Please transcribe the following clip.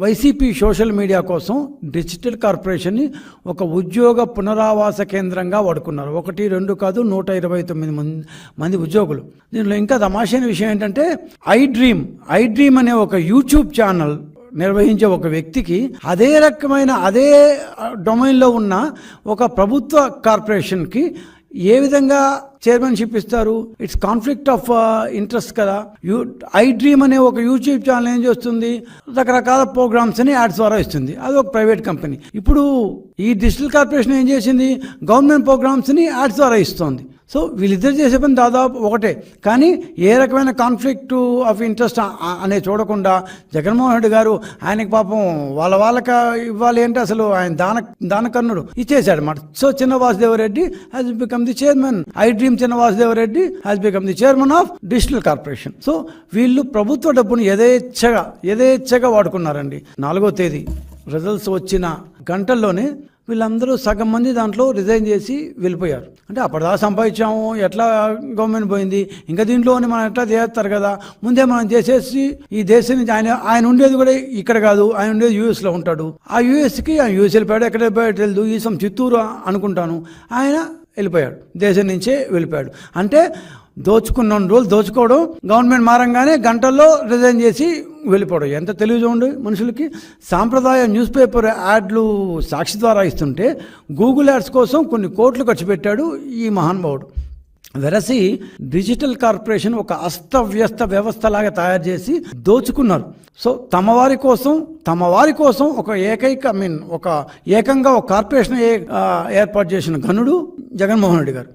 YCP social media కోసం digital కార్పొరేషన్ని ఒక ఉద్యోగ పునరావాస కేంద్రంగా వాడుకున్నారు. 1, 2 కాదు, 129 మంది ఉద్యోగులు. దీనిలో ఇంకా తమాషైన విషయం ఏంటంటే ఐ డ్రీమ్ అనే ఒక యూట్యూబ్ ఛానల్ నిర్వహించే ఒక వ్యక్తికి అదే రకమైన అదే డొమైన్లో ఉన్న ఒక ప్రభుత్వ కార్పొరేషన్కి ఏ విధంగా చైర్మన్షిప్ ఇస్తారు? ఇట్స్ కాన్ఫ్లిక్ట్ ఆఫ్ ఇంట్రెస్ట్ కదా. ఐ డ్రీమ్ అనే ఒక యూట్యూబ్ ఛానల్ ఏం చేస్తుంది? రకరకాల ప్రోగ్రామ్స్ని యాడ్స్ ద్వారా ఇస్తుంది. అది ఒక ప్రైవేట్ కంపెనీ. ఇప్పుడు ఈ డిజిటల్ కార్పొరేషన్ ఏం చేసింది? గవర్నమెంట్ ప్రోగ్రామ్స్ని యాడ్స్ ద్వారా ఇస్తుంది. సో వీళ్ళిద్దరు చేసే పని దాదాపు ఒకటే, కానీ ఏ రకమైన కాన్ఫ్లిక్ట్ ఆఫ్ ఇంట్రెస్ట్ అనే చూడకుండా జగన్మోహన్ రెడ్డి గారు ఆయనకి పాపం వాళ్ళకి ఇవ్వాలి అంటే అసలు ఆయన దానకర్ణుడు ఇచ్చేసాడు అన్నమాట. So Chinna Vasudeva Reddy has become the chairman. I dream Chinna Vasudeva Reddy has become the chairman of digital corporation. So వీళ్ళు ప్రభుత్వ డబ్బును యథేచ్ఛగా వాడుకున్నారండి. 4వ తేదీ రిజల్ట్స్ వచ్చిన గంటల్లోనే వీళ్ళందరూ సగం మంది దాంట్లో రిజైన్ చేసి వెళ్ళిపోయారు. అంటే అప్పటిదా సంపాదించాము, ఎట్లా గవర్నమెంట్ పోయింది, ఇంకా దీంట్లోని మనం ఎట్లా చేస్తారు కదా, ముందే మనం చేసేసి ఈ దేశం నుంచి ఆయన ఉండేది కూడా ఇక్కడ కాదు, ఆయన ఉండేది యూఎస్లో ఉంటాడు. ఆ యూఎస్కి ఆయన యూఎస్ వెళ్ళిపోయాడు, ఎక్కడ వెళ్ళిపోయాడు తెలియదు, ఈ చిత్తూరు అనుకుంటాను. ఆయన వెళ్ళిపోయాడు, దేశం నుంచే వెళ్ళిపోయాడు. అంటే దోచుకున్న రోజులు దోచుకోవడం, గవర్నమెంట్ మారంగానే గంటల్లో రిజైన్ చేసి వెళ్ళిపోవడం. ఎంత తెలివి చూడండి మనుషులకి. సాంప్రదాయ న్యూస్ పేపర్ యాడ్లు సాక్షి ద్వారా ఇస్తుంటే గూగుల్ యాడ్స్ కోసం కొన్ని కోట్లు ఖర్చు పెట్టాడు ఈ మహానుభావుడు. వెరసి డిజిటల్ కార్పొరేషన్ ఒక అస్తవ్యస్త వ్యవస్థలాగా తయారు చేసి దోచుకున్నారు. సో తమ వారి కోసం ఒక ఏకంగా ఒక కార్పొరేషన్ ఏర్పాటు చేసిన ఘనుడు జగన్మోహన్ రెడ్డి గారు.